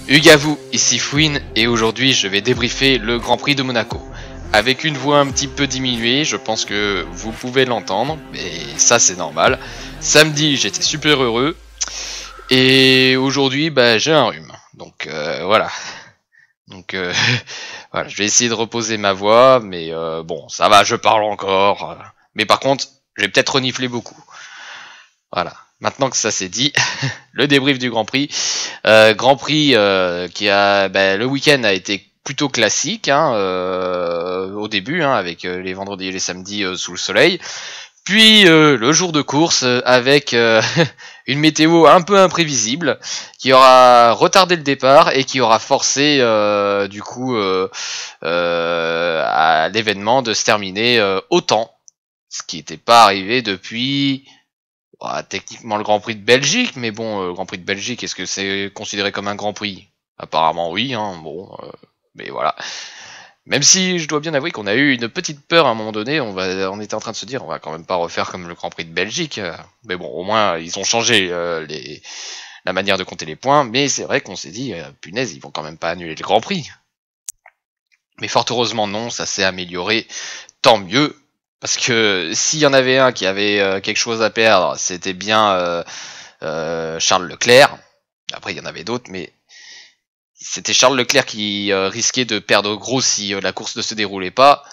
Hugues à vous, ici Fouine, et aujourd'hui je vais débriefer le Grand Prix de Monaco. Avec une voix un petit peu diminuée, je pense que vous pouvez l'entendre, mais ça c'est normal. Samedi j'étais super heureux, et aujourd'hui bah, j'ai un rhume. Donc voilà. Donc voilà, je vais essayer de reposer ma voix, mais bon, ça va, je parle encore. Mais par contre, je vais peut-être renifler beaucoup. Voilà. Maintenant que ça c'est dit, le débrief du Grand Prix. Grand Prix qui a le week-end a été plutôt classique hein, au début hein, avec les vendredis et les samedis sous le soleil. Puis le jour de course avec une météo un peu imprévisible qui aura retardé le départ et qui aura forcé du coup à l'événement de se terminer au temps, ce qui n'était pas arrivé depuis techniquement le Grand Prix de Belgique, mais bon, le Grand Prix de Belgique, est-ce que c'est considéré comme un Grand Prix? Apparemment oui, hein, bon, mais voilà. Même si je dois bien avouer qu'on a eu une petite peur à un moment donné, on était en train de se dire, on va quand même pas refaire comme le Grand Prix de Belgique, mais bon, au moins ils ont changé la manière de compter les points, mais c'est vrai qu'on s'est dit, punaise, ils vont quand même pas annuler le Grand Prix. Mais fort heureusement non, ça s'est amélioré, tant mieux. Parce que s'il y en avait un qui avait quelque chose à perdre, c'était bien Charles Leclerc. Après, il y en avait d'autres, mais c'était Charles Leclerc qui risquait de perdre gros si la course ne se déroulait pas.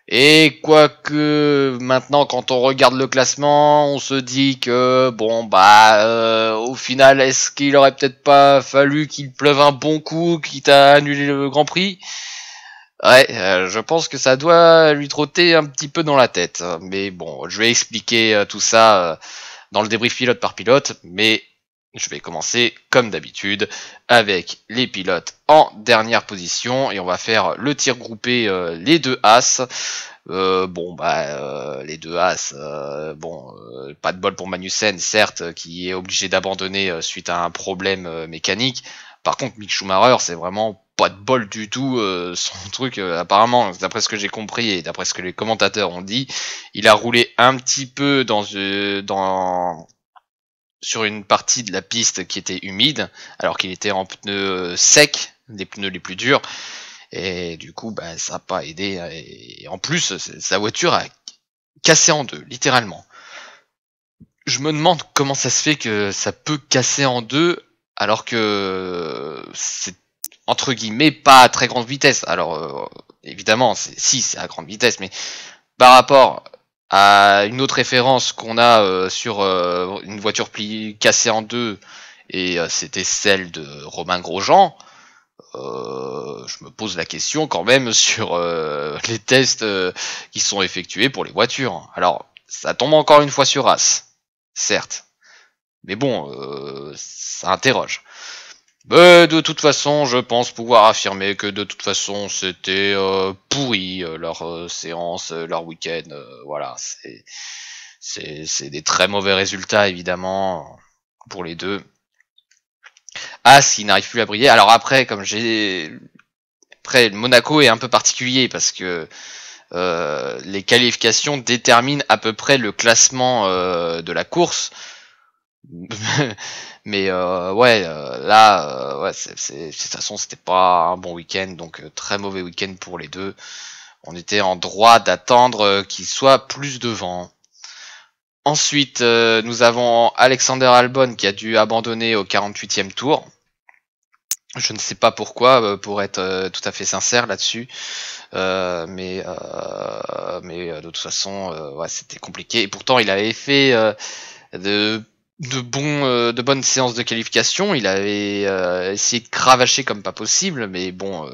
Et quoique maintenant, quand on regarde le classement, on se dit que bon au final, est-ce qu'il aurait peut-être pas fallu qu'il pleuve un bon coup, quitte à annuler le Grand Prix? Ouais, je pense que ça doit lui trotter un petit peu dans la tête. Mais bon, je vais expliquer tout ça dans le débrief pilote par pilote. Mais je vais commencer comme d'habitude avec les pilotes en dernière position. Et on va faire le tir groupé les deux As. Les deux As, pas de bol pour Magnussen, certes, qui est obligé d'abandonner suite à un problème mécanique. Par contre, Mick Schumacher, c'est vraiment pas de bol du tout. Son truc, apparemment, d'après ce que j'ai compris et d'après ce que les commentateurs ont dit, il a roulé un petit peu sur une partie de la piste qui était humide, alors qu'il était en pneus secs, des pneus les plus durs. Et du coup, ça n'a pas aidé. Et en plus, sa voiture a cassé en deux, littéralement. Je me demande comment ça se fait que ça peut casser en deux alors que c'est entre guillemets pas à très grande vitesse. Alors évidemment, c'est à grande vitesse, mais par rapport à une autre référence qu'on a sur une voiture cassée en deux, et c'était celle de Romain Grosjean, je me pose la question quand même sur les tests qui sont effectués pour les voitures. Alors, ça tombe encore une fois sur As, certes, mais bon, ça interroge. De toute façon, je pense pouvoir affirmer que de toute façon, c'était pourri leur séance, leur week-end. Voilà, c'est des très mauvais résultats évidemment pour les deux. As, il n'arrive plus à briller. Alors après, Monaco est un peu particulier parce que les qualifications déterminent à peu près le classement de la course. Mais de toute façon c'était pas un bon week-end, donc très mauvais week-end pour les deux. On était en droit d'attendre qu'ils soient plus devant. Ensuite, nous avons Alexander Albon qui a dû abandonner au 48e tour. Je ne sais pas pourquoi, pour être tout à fait sincère là-dessus. Mais de toute façon, c'était compliqué. Et pourtant, il avait fait de bonnes séances de qualification. Il avait essayé de cravacher comme pas possible, mais bon,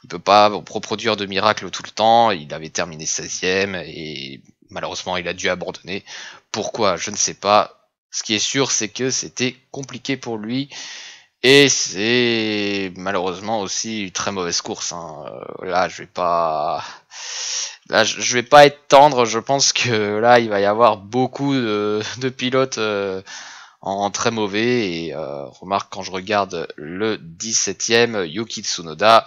il peut pas reproduire de miracles tout le temps. Il avait terminé 16e et malheureusement, il a dû abandonner. Pourquoi? Je ne sais pas. Ce qui est sûr, c'est que c'était compliqué pour lui. Et c'est malheureusement aussi une très mauvaise course. Hein. Là, je vais pas être tendre. Je pense que là, il va y avoir beaucoup de pilotes en très mauvais. Et remarque, quand je regarde le 17e, Yuki Tsunoda,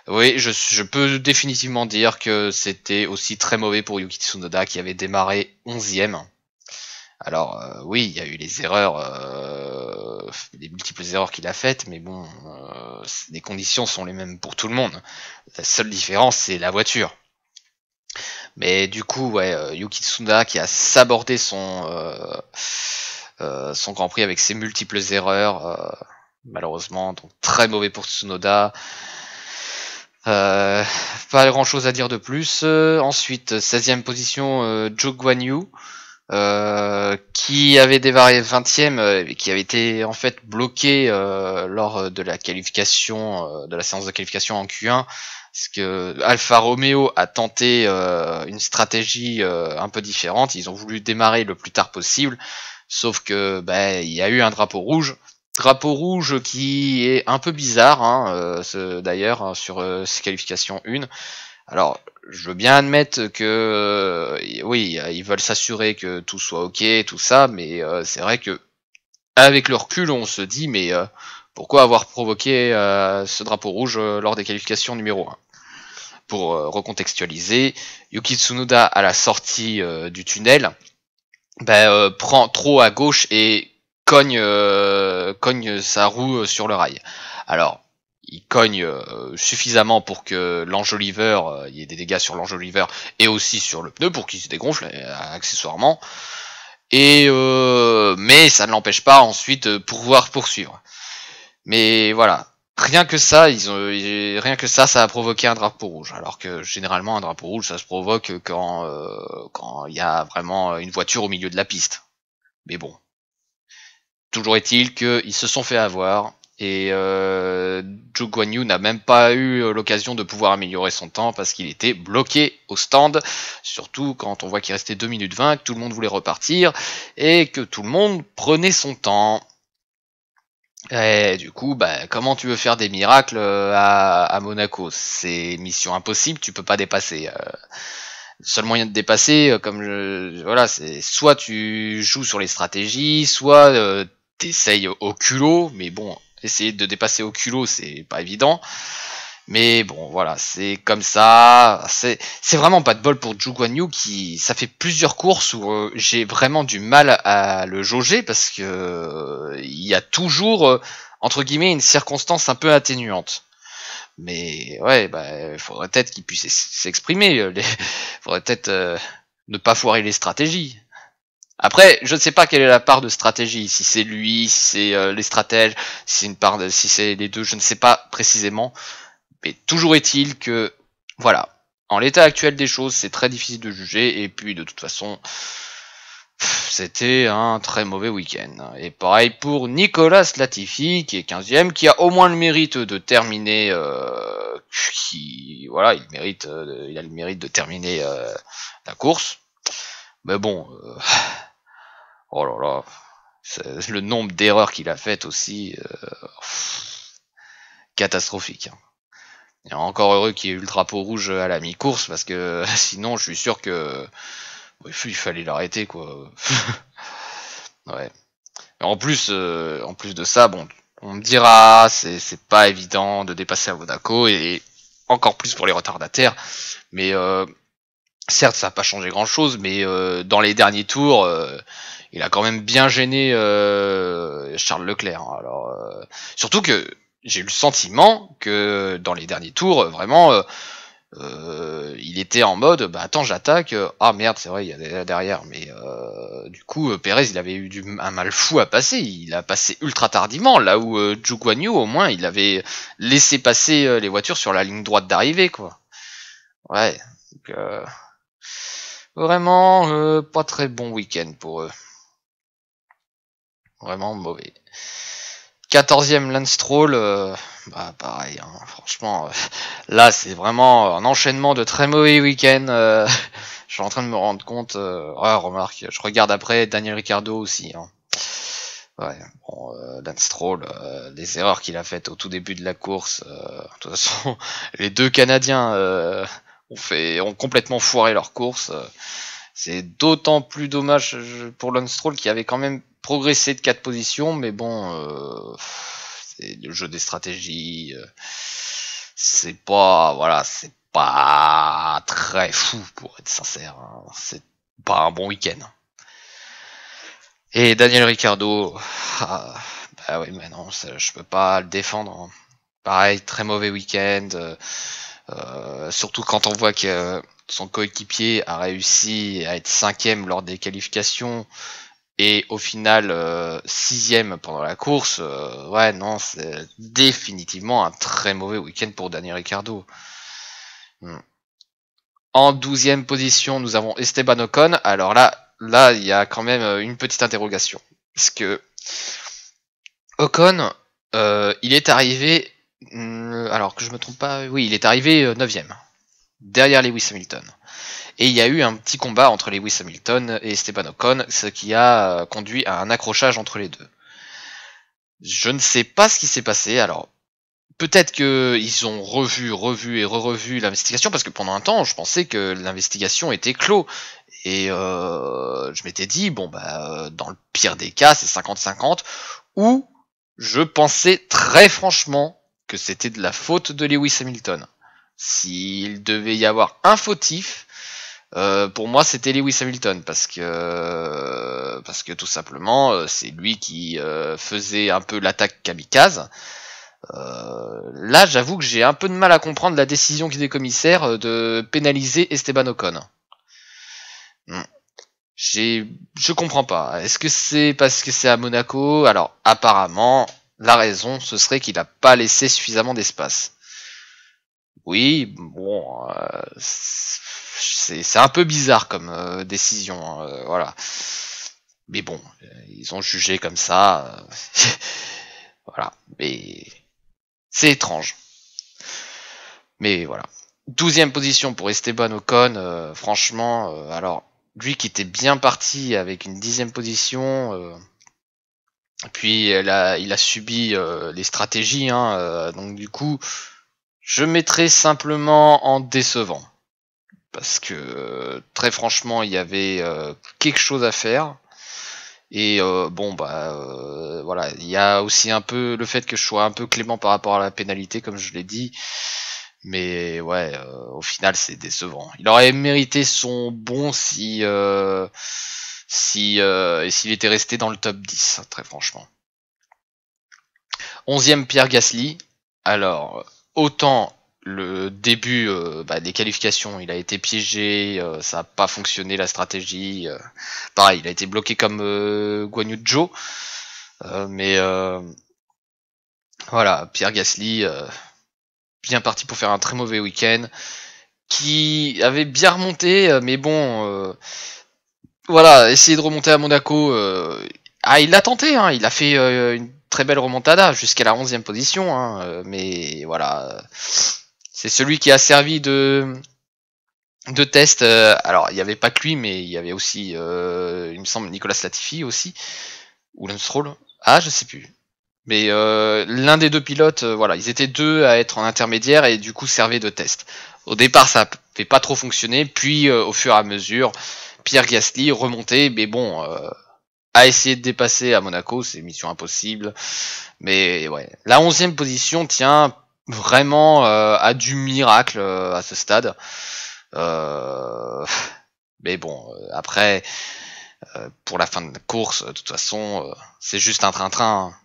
oui, je peux définitivement dire que c'était aussi très mauvais pour Yuki Tsunoda qui avait démarré 11e. Alors oui, il y a eu les erreurs, les multiples erreurs qu'il a faites, mais bon, les conditions sont les mêmes pour tout le monde. La seule différence, c'est la voiture. Mais du coup, ouais, Yuki Tsunoda qui a sabordé son Grand Prix avec ses multiples erreurs, malheureusement, donc très mauvais pour Tsunoda. Pas grand chose à dire de plus. Ensuite, 16e position, Zhou Guanyu, qui avait démarré 20e, et qui avait été en fait bloqué lors de la qualification, de la séance de qualification en Q1, parce que Alfa Romeo a tenté une stratégie un peu différente. Ils ont voulu démarrer le plus tard possible, sauf que il y a eu un drapeau rouge. Drapeau rouge qui est un peu bizarre, hein, d'ailleurs, hein, sur ces qualifications 1. Alors, je veux bien admettre que oui, ils veulent s'assurer que tout soit ok, tout ça, mais c'est vrai que avec le recul, on se dit mais pourquoi avoir provoqué ce drapeau rouge lors des qualifications numéro 1. Pour recontextualiser, Yuki Tsunoda à la sortie du tunnel prend trop à gauche et cogne sa roue sur le rail. Alors, il cogne suffisamment pour que l'enjoliveur, il y ait des dégâts sur l'enjoliveur et aussi sur le pneu pour qu'il se dégonfle accessoirement. Et mais ça ne l'empêche pas ensuite de pouvoir poursuivre. Mais voilà, rien que ça, ça a provoqué un drapeau rouge. Alors que généralement un drapeau rouge, ça se provoque quand il y a vraiment une voiture au milieu de la piste. Mais bon, toujours est-il qu'ils se sont fait avoir. Et Zhou Guanyu n'a même pas eu l'occasion de pouvoir améliorer son temps parce qu'il était bloqué au stand, surtout quand on voit qu'il restait 2 minutes 20, que tout le monde voulait repartir et que tout le monde prenait son temps. Et du coup, comment tu veux faire des miracles à Monaco? C'est mission impossible, tu peux pas dépasser. Le seul moyen de dépasser, voilà, c'est soit tu joues sur les stratégies, soit t'essayes au culot, mais bon, essayer de dépasser au culot, c'est pas évident. Mais bon, voilà, c'est comme ça. C'est vraiment pas de bol pour Zhou Guanyu qui, ça fait plusieurs courses où j'ai vraiment du mal à le jauger parce que il y a toujours entre guillemets une circonstance un peu atténuante. Mais ouais, faudrait peut-être qu'il puisse s'exprimer. Faudrait peut-être ne pas foirer les stratégies. Après, je ne sais pas quelle est la part de stratégie, si c'est lui, si c'est les stratèges, si c'est une part si c'est les deux, je ne sais pas précisément. Mais toujours est-il que, voilà, en l'état actuel des choses, c'est très difficile de juger, et puis de toute façon, c'était un très mauvais week-end. Et pareil pour Nicolas Latifi, qui est 15ème, qui a au moins le mérite de terminer, voilà, il a le mérite de terminer la course. Mais bon, oh là là, le nombre d'erreurs qu'il a faites aussi, catastrophique. Et encore heureux qu'il y ait eu le drapeau rouge à la mi-course, parce que sinon je suis sûr que il fallait l'arrêter quoi. Ouais. Et en plus de ça, bon, on me dira c'est pas évident de dépasser à Monaco et encore plus pour les retardataires. Mais certes, ça n'a pas changé grand chose, mais dans les derniers tours, il a quand même bien gêné Charles Leclerc. Alors surtout que j'ai eu le sentiment que dans les derniers tours, vraiment, il était en mode attends, j'attaque, ah merde, c'est vrai, il y a derrière, mais du coup Perez il avait eu un mal fou à passer, il a passé ultra tardivement, là où Zhou Guanyu au moins il avait laissé passer les voitures sur la ligne droite d'arrivée quoi. Ouais, donc vraiment pas très bon week-end pour eux, vraiment mauvais. 14e Lance Stroll, pareil, hein, franchement, là c'est vraiment un enchaînement de très mauvais week-ends. Je suis en train de me rendre compte. Remarque, je regarde après Daniel Ricciardo aussi. Hein. Ouais, bon, Lance Stroll, les erreurs qu'il a faites au tout début de la course. De toute façon, les deux Canadiens ont complètement foiré leur course. C'est d'autant plus dommage pour Lance Stroll qui avait quand même progressé de 4 positions, mais bon, c'est le jeu des stratégies. C'est pas très fou pour être sincère. Hein. C'est pas un bon week-end. Et Daniel Ricciardo, ah, bah oui, mais non, je peux pas le défendre, hein. Pareil, très mauvais week-end, surtout quand on voit que son coéquipier a réussi à être 5ème lors des qualifications et au final 6ème pendant la course. Ouais, non, c'est définitivement un très mauvais week-end pour Daniel Ricciardo. En 12e position, nous avons Esteban Ocon. Alors là, il y a quand même une petite interrogation. Parce que Ocon, il est arrivé, alors que je me trompe pas, oui, il est arrivé 9ème, derrière Lewis Hamilton. Et il y a eu un petit combat entre Lewis Hamilton et Esteban Ocon, ce qui a conduit à un accrochage entre les deux. Je ne sais pas ce qui s'est passé, alors peut-être qu'ils ont revu et re-revu l'investigation, parce que pendant un temps, je pensais que l'investigation était clos. Et je m'étais dit, bon, bah, dans le pire des cas, c'est 50-50, ou je pensais très franchement que c'était de la faute de Lewis Hamilton. S'il devait y avoir un fautif, pour moi c'était Lewis Hamilton, parce que tout simplement c'est lui qui faisait un peu l'attaque kamikaze. Là, j'avoue que j'ai un peu de mal à comprendre la décision des commissaires de pénaliser Esteban Ocon. Je comprends pas. Est-ce que c'est parce que c'est à Monaco? Alors, apparemment, la raison, ce serait qu'il n'a pas laissé suffisamment d'espace. Oui, bon, c'est un peu bizarre comme décision, hein, voilà. Mais bon, ils ont jugé comme ça. Voilà, mais c'est étrange. Mais voilà. 12e position pour Esteban Ocon, franchement, alors, lui qui était bien parti avec une 10e position, puis il a subi les stratégies, hein, donc du coup, je mettrais simplement en décevant. Parce que très franchement, il y avait quelque chose à faire. Et bon, bah voilà, il y a aussi un peu le fait que je sois un peu clément par rapport à la pénalité, comme je l'ai dit. Mais ouais, au final, c'est décevant. Il aurait mérité son bon s'il était resté dans le top 10, très franchement. 11e Pierre Gasly. Alors, autant le début des qualifications, il a été piégé, ça n'a pas fonctionné la stratégie. Pareil, il a été bloqué comme Guan Yu Zhou. Mais voilà, Pierre Gasly, bien parti pour faire un très mauvais week-end, qui avait bien remonté, mais bon, voilà, essayer de remonter à Monaco, il l'a tenté, hein, il a fait une très belle remontada jusqu'à la 11e position, hein, mais voilà, c'est celui qui a servi de test. Alors, il n'y avait pas que lui, mais il y avait aussi, il me semble, Nicolas Latifi aussi, ou Lance Stroll. Ah, je sais plus. Mais l'un des deux pilotes, voilà, ils étaient deux à être en intermédiaire et du coup servaient de test. Au départ, ça n'avait pas trop fonctionné, puis au fur et à mesure, Pierre Gasly remontait, mais bon, a essayé de dépasser à Monaco, c'est mission impossible. Mais ouais, la 11e position tient vraiment à du miracle à ce stade. Mais bon, après, pour la fin de la course, de toute façon, c'est juste un train-train.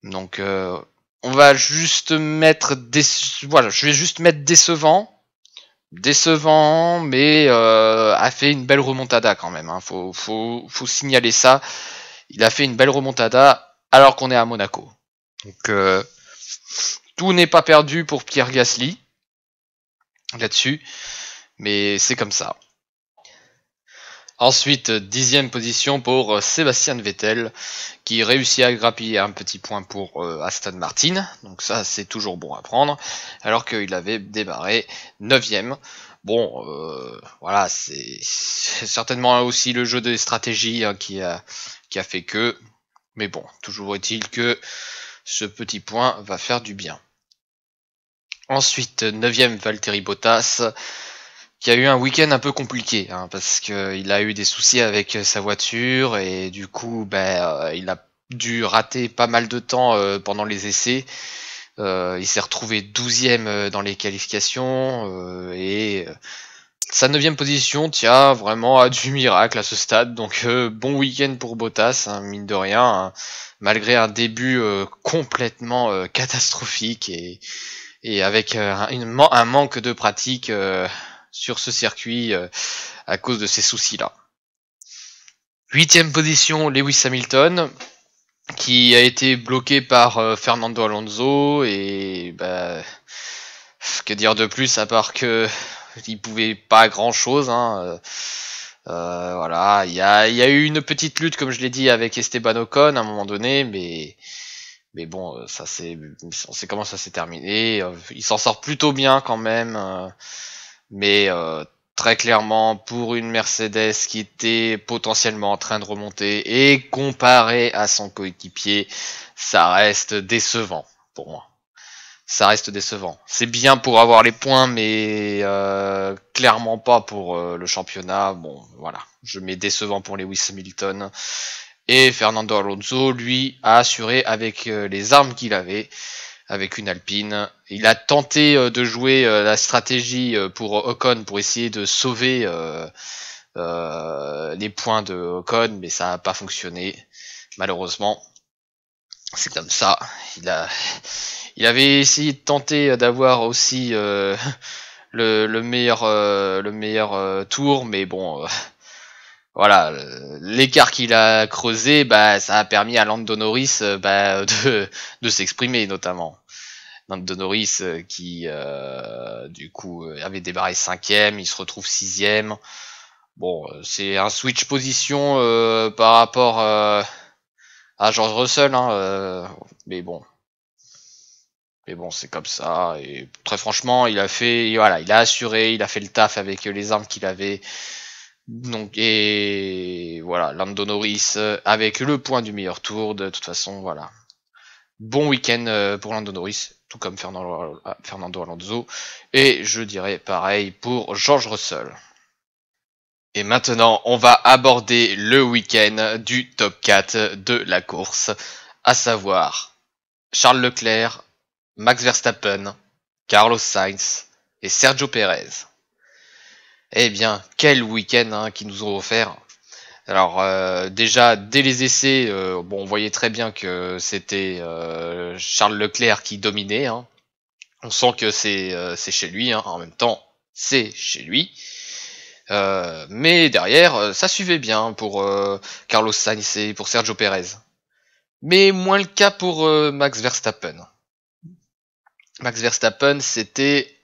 Donc, on va juste mettre voilà, je vais juste mettre décevant, mais a fait une belle remontada quand même. Hein. Faut signaler ça. Il a fait une belle remontada alors qu'on est à Monaco. Donc, tout n'est pas perdu pour Pierre Gasly là-dessus, mais c'est comme ça. Ensuite, 10e position pour Sébastien Vettel, qui réussit à grappiller un petit point pour Aston Martin. Donc ça, c'est toujours bon à prendre. Alors qu'il avait démarré 9e. Bon, voilà, c'est certainement aussi le jeu de stratégie hein, qui a fait que. Mais bon, toujours est-il que ce petit point va faire du bien. Ensuite, 9e Valtteri Bottas, qui a eu un week-end un peu compliqué, hein, parce qu'il a eu des soucis avec sa voiture et du coup, il a dû rater pas mal de temps pendant les essais. Il s'est retrouvé 12e dans les qualifications et Sa 9e position tient vraiment à du miracle à ce stade, donc bon week-end pour Bottas, hein, mine de rien, hein, malgré un début complètement catastrophique et avec un manque de pratique sur ce circuit à cause de ces soucis-là. 8e position, Lewis Hamilton, qui a été bloqué par Fernando Alonso, et bah, que dire de plus à part que il pouvait pas grand chose, hein. Voilà, il y a eu une petite lutte, comme je l'ai dit, avec Esteban Ocon à un moment donné, mais bon, ça c'est, on sait comment ça s'est terminé. Il s'en sort plutôt bien quand même, mais très clairement pour une Mercedes qui était potentiellement en train de remonter et comparé à son coéquipier, ça reste décevant pour moi. Ça reste décevant. C'est bien pour avoir les points, mais clairement pas pour le championnat. Bon, voilà. Je mets décevant pour Lewis Hamilton. Et Fernando Alonso, lui, a assuré avec les armes qu'il avait, avec une Alpine. Il a tenté de jouer la stratégie pour Ocon pour essayer de sauver les points de Ocon, mais ça n'a pas fonctionné, malheureusement. C'est comme ça. Il avait essayé de tenter d'avoir aussi le meilleur tour, mais bon, voilà, l'écart qu'il a creusé, bah, ça a permis à Lando Norris de s'exprimer notamment. Lando Norris qui du coup avait débarré 5ème, il se retrouve 6ème. Bon, c'est un switch position par rapport à George Russell, hein, mais bon. Mais bon, c'est comme ça. Et très franchement, il a assuré, il a fait le taf avec les armes qu'il avait. Donc, et voilà, Lando Norris avec le point du meilleur tour. De toute façon, voilà. Bon week-end pour Lando Norris, tout comme Fernando Alonso. Et je dirais pareil pour George Russell. Et maintenant, on va aborder le week-end du top 4 de la course, à savoir Charles Leclerc, Max Verstappen, Carlos Sainz et Sergio Perez. Eh bien, quel week-end qu'ils nous ont offert. Alors déjà, dès les essais, on voyait très bien que c'était Charles Leclerc qui dominait. Hein. On sent que c'est chez lui, hein. En même temps, c'est chez lui. Mais derrière, ça suivait bien pour Carlos Sainz et pour Sergio Perez. Mais moins le cas pour Max Verstappen. Max Verstappen, c'était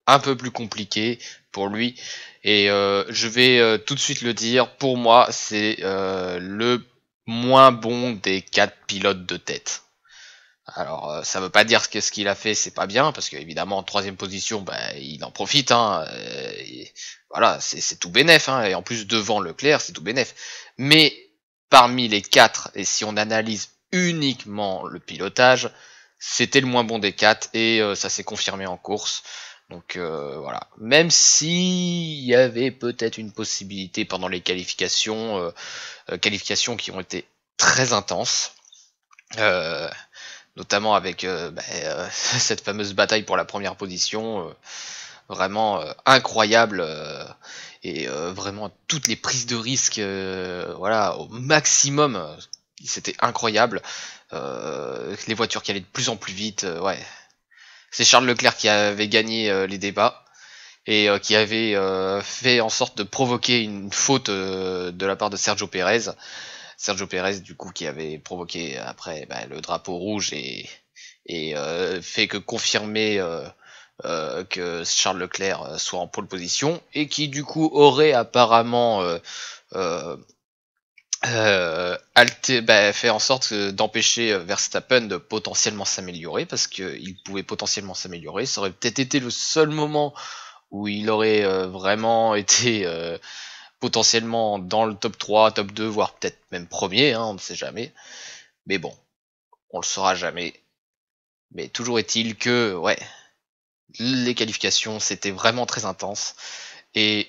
un peu plus compliqué pour lui. Et je vais tout de suite le dire, pour moi, c'est le moins bon des 4 pilotes de tête. Alors, ça veut pas dire que ce qu'il a fait, c'est pas bien, parce qu'évidemment, en 3ème position, il en profite. Hein, voilà, c'est tout bénef. Hein, et en plus, devant Leclerc, c'est tout bénef. Mais parmi les 4, et si on analyse uniquement le pilotage, c'était le moins bon des 4 et ça s'est confirmé en course. Donc voilà. Même si il y avait peut-être une possibilité pendant les qualifications qui ont été très intenses, notamment avec cette fameuse bataille pour la première position, vraiment incroyable. Et vraiment toutes les prises de risque, voilà, au maximum, c'était incroyable. Les voitures qui allaient de plus en plus vite, ouais. C'est Charles Leclerc qui avait gagné les débats et qui avait fait en sorte de provoquer une faute de la part de Sergio Perez. Sergio Perez, du coup, qui avait provoqué après le drapeau rouge et fait que confirmer que Charles Leclerc soit en pole position et qui du coup aurait apparemment fait en sorte d'empêcher Verstappen de potentiellement s'améliorer, parce qu'il pouvait potentiellement s'améliorer. Ça aurait peut-être été le seul moment où il aurait vraiment été potentiellement dans le top 3, top 2, voire peut-être même premier, hein, on ne sait jamais. Mais bon, on le saura jamais. Mais toujours est-il que, ouais, les qualifications, c'était vraiment très intense. Et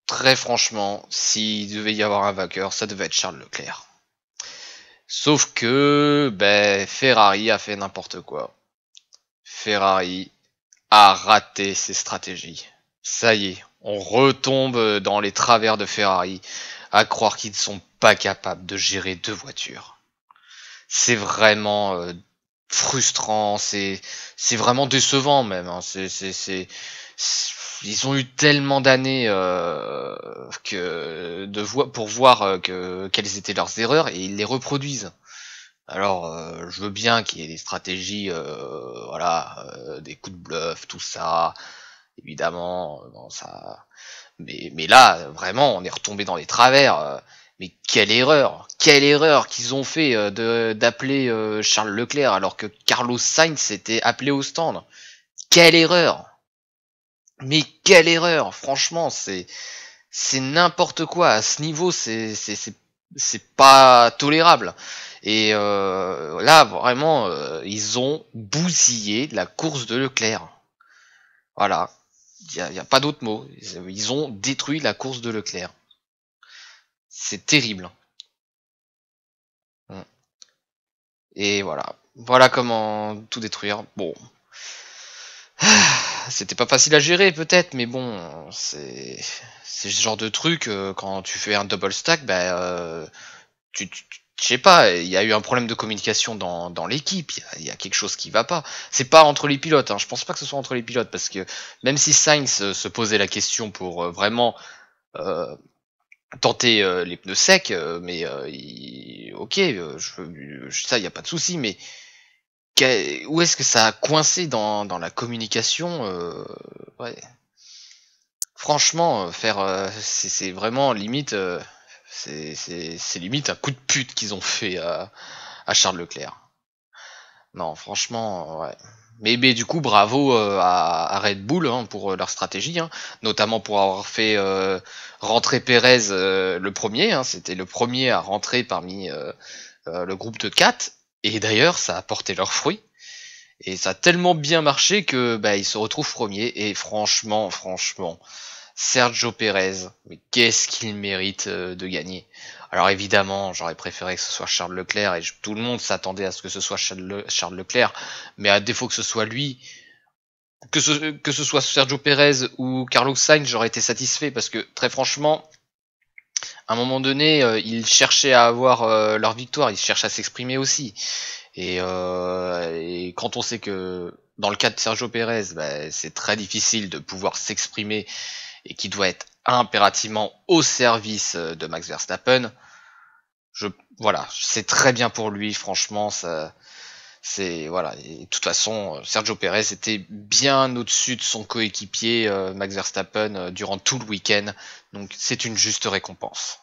très franchement, s'il devait y avoir un vainqueur, ça devait être Charles Leclerc. Sauf que Ferrari a fait n'importe quoi. Ferrari a raté ses stratégies. Ça y est, On retombe dans les travers de Ferrari, à croire qu'ils ne sont pas capables de gérer deux voitures. C'est vraiment frustrant, c'est vraiment décevant même. Hein. Ils ont eu tellement d'années pour voir quelles étaient leurs erreurs et ils les reproduisent. Alors, je veux bien qu'il y ait des stratégies, voilà, des coups de bluff, tout ça, évidemment, bon, ça. Mais là, vraiment, on est retombé dans les travers. Mais quelle erreur qu'ils ont fait d'appeler Charles Leclerc alors que Carlos Sainz s'était appelé au stand. Quelle erreur! Mais quelle erreur! Franchement, c'est n'importe quoi. À ce niveau, c'est pas tolérable. Et là, vraiment, ils ont bousillé la course de Leclerc. Voilà. Y a pas d'autre mot. Ils ont détruit la course de Leclerc. C'est terrible. Et voilà. Voilà comment tout détruire. Bon. C'était pas facile à gérer peut-être, mais bon, c'est ce genre de truc, quand tu fais un double stack, bah, je sais pas, il y a eu un problème de communication dans l'équipe, il y a quelque chose qui va pas. C'est pas entre les pilotes, hein, je pense pas que ce soit entre les pilotes, parce que même si Sainz se posait la question pour vraiment euh, tenter les pneus secs, mais ok, ça y a pas de souci, mais où est-ce que ça a coincé dans la communication ouais. Franchement, c'est vraiment limite, c'est limite un coup de pute qu'ils ont fait à Charles Leclerc. Non, franchement, ouais. Mais du coup, bravo à Red Bull hein, pour leur stratégie, hein, notamment pour avoir fait rentrer Perez le premier. Hein, c'était le premier à rentrer parmi le groupe de 4. Et d'ailleurs, ça a porté leurs fruits. Et ça a tellement bien marché que bah, il se retrouve premier. Et franchement, Sergio Perez, mais qu'est-ce qu'il mérite de gagner. Alors évidemment, j'aurais préféré que ce soit Charles Leclerc et tout le monde s'attendait à ce que ce soit Charles Leclerc, mais à défaut que ce soit lui, que ce soit Sergio Perez ou Carlos Sainz, j'aurais été satisfait parce que très franchement, à un moment donné, ils cherchaient à avoir leur victoire, ils cherchent à s'exprimer aussi. Et quand on sait que dans le cas de Sergio Perez, bah, c'est très difficile de pouvoir s'exprimer et qui doit être impérativement au service de Max Verstappen, voilà, c'est très bien pour lui, franchement, ça, c'est voilà. Et de toute façon, Sergio Perez était bien au-dessus de son coéquipier Max Verstappen durant tout le week-end, donc c'est une juste récompense.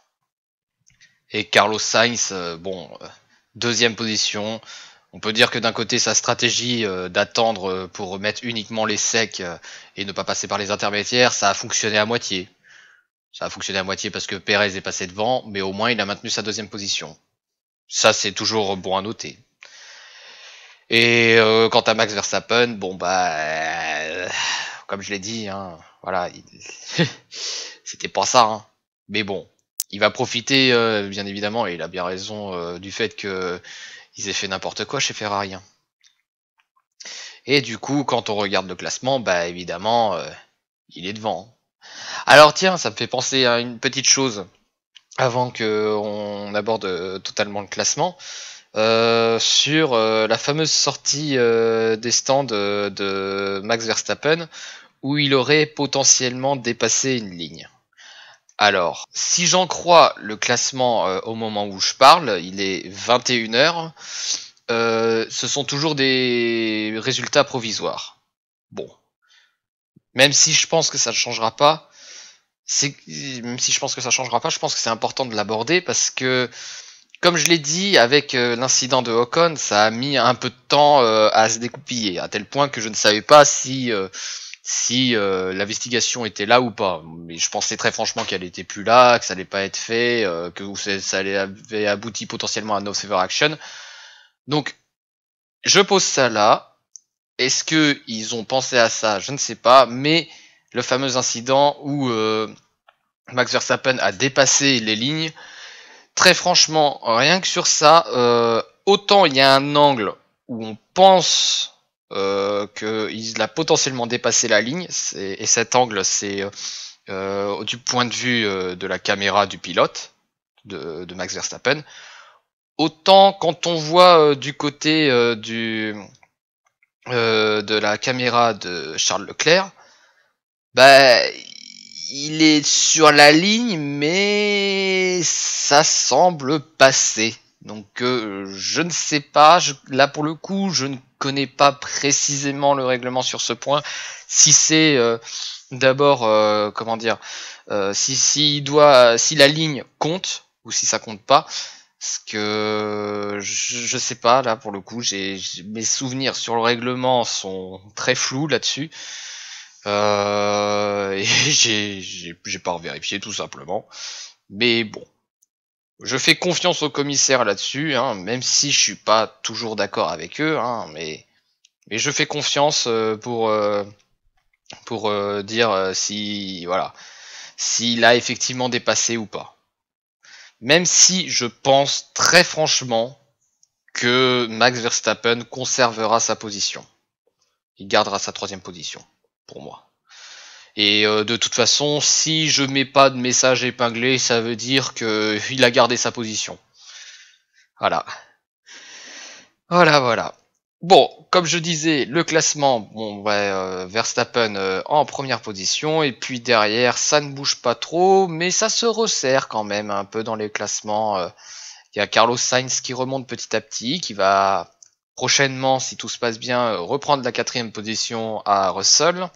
Et Carlos Sainz, bon, deuxième position. On peut dire que d'un côté, sa stratégie d'attendre pour remettre uniquement les secs et ne pas passer par les intermédiaires, ça a fonctionné à moitié. Ça a fonctionné à moitié parce que Perez est passé devant, mais au moins il a maintenu sa deuxième position. Ça, c'est toujours bon à noter. Et quant à Max Verstappen, bon bah, comme je l'ai dit, hein, voilà, c'était pas ça. Hein. Mais bon, il va profiter, bien évidemment, et il a bien raison du fait que ils aient fait n'importe quoi chez Ferrari. Hein. Et du coup, quand on regarde le classement, bah évidemment, il est devant. Alors tiens, ça me fait penser à une petite chose avant que on aborde totalement le classement. Sur la fameuse sortie des stands de Max Verstappen où il aurait potentiellement dépassé une ligne. Alors, si j'en crois le classement au moment où je parle, il est 21h. Ce sont toujours des résultats provisoires. Bon, même si je pense que ça ne changera pas, même si je pense que ça changera pas, je pense que c'est important de l'aborder parce que, comme je l'ai dit, avec l'incident de Ocon, ça a mis un peu de temps à se découpiller, à tel point que je ne savais pas si l'investigation était là ou pas. Mais je pensais très franchement qu'elle était plus là, que ça allait pas être fait, que ça avait abouti potentiellement à no favor action. Donc, je pose ça là. Est-ce que ils ont pensé à ça? Je ne sais pas, mais le fameux incident où Max Verstappen a dépassé les lignes, très franchement, rien que sur ça, autant il y a un angle où on pense qu'il a potentiellement dépassé la ligne, et cet angle c'est du point de vue de la caméra du pilote de Max Verstappen. Autant quand on voit du côté de la caméra de Charles Leclerc, bah il est sur la ligne, mais ça semble passer. Donc je ne sais pas, là pour le coup, je ne connais pas précisément le règlement sur ce point. Si c'est d'abord, comment dire, si la ligne compte ou si ça compte pas. Parce que je sais pas, là pour le coup, mes souvenirs sur le règlement sont très flous là-dessus. Et j'ai pas revérifié tout simplement. Mais bon, je fais confiance aux commissaires là-dessus, hein, même si je suis pas toujours d'accord avec eux, hein, mais je fais confiance pour dire si voilà, s'il a effectivement dépassé ou pas. Même si je pense très franchement que Max Verstappen conservera sa position. Il gardera sa 3e position, pour moi. Et de toute façon, si je mets pas de message épinglé, ça veut dire qu'il a gardé sa position. Voilà. Voilà. Bon, comme je disais, le classement, bon, Verstappen en première position, et puis derrière, ça ne bouge pas trop, mais ça se resserre quand même un peu dans les classements. Il y a Carlos Sainz qui remonte petit à petit, qui va prochainement, si tout se passe bien, reprendre la 4e position à Russell.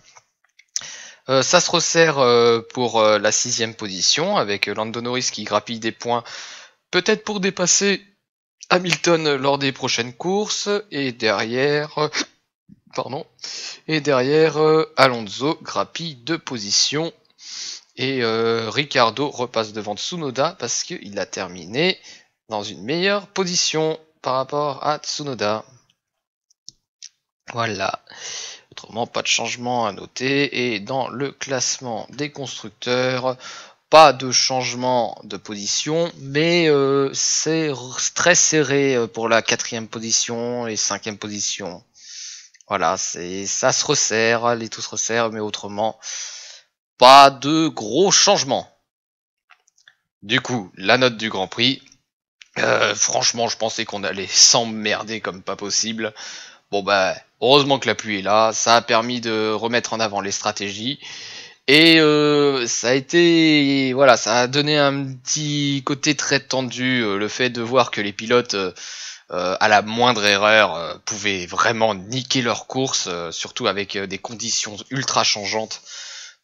Ça se resserre pour la 6e position, avec Lando Norris qui grappille des points, peut-être pour dépasser Hamilton lors des prochaines courses, et derrière, Alonso grappille 2 positions, et Ricciardo repasse devant Tsunoda parce qu'il a terminé dans une meilleure position par rapport à Tsunoda. Voilà. Autrement, pas de changement à noter, et dans le classement des constructeurs, pas de changement de position, mais c'est très serré pour la 4e position et 5e position. Voilà, ça se resserre, les tout se resserrent, mais autrement, pas de gros changements. Du coup, la note du Grand Prix, franchement, je pensais qu'on allait s'emmerder comme pas possible. Bon bah, heureusement que la pluie est là, ça a permis de remettre en avant les stratégies. Et ça a été, voilà, ça a donné un petit côté très tendu, le fait de voir que les pilotes, à la moindre erreur, pouvaient vraiment niquer leur course, surtout avec des conditions ultra changeantes.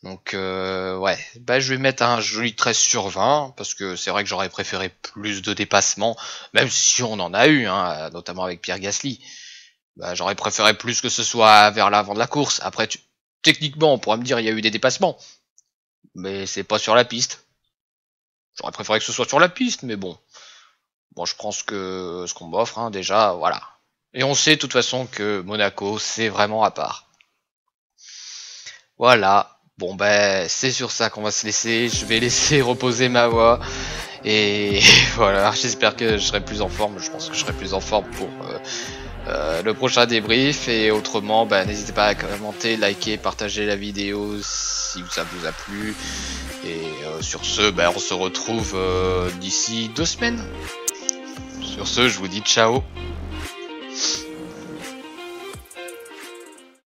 Donc ouais, bah je vais mettre un joli 13 sur 20, parce que c'est vrai que j'aurais préféré plus de dépassements, même si on en a eu, hein, notamment avec Pierre Gasly. Bah, j'aurais préféré plus que ce soit vers l'avant de la course. Après, techniquement, on pourra me dire il y a eu des dépassements, mais c'est pas sur la piste. J'aurais préféré que ce soit sur la piste, mais bon. Bon, je pense que ce qu'on m'offre, hein, déjà, voilà. Et on sait de toute façon que Monaco, c'est vraiment à part. Voilà. Bon, ben, c'est sur ça qu'on va se laisser. Je vais laisser reposer ma voix. Et voilà, j'espère que je serai plus en forme. Je pense que je serai plus en forme pour le prochain débrief. Et autrement, bah, n'hésitez pas à commenter, liker, partager la vidéo si ça vous a plu. Et sur ce, bah, on se retrouve d'ici 2 semaines. Sur ce, je vous dis ciao.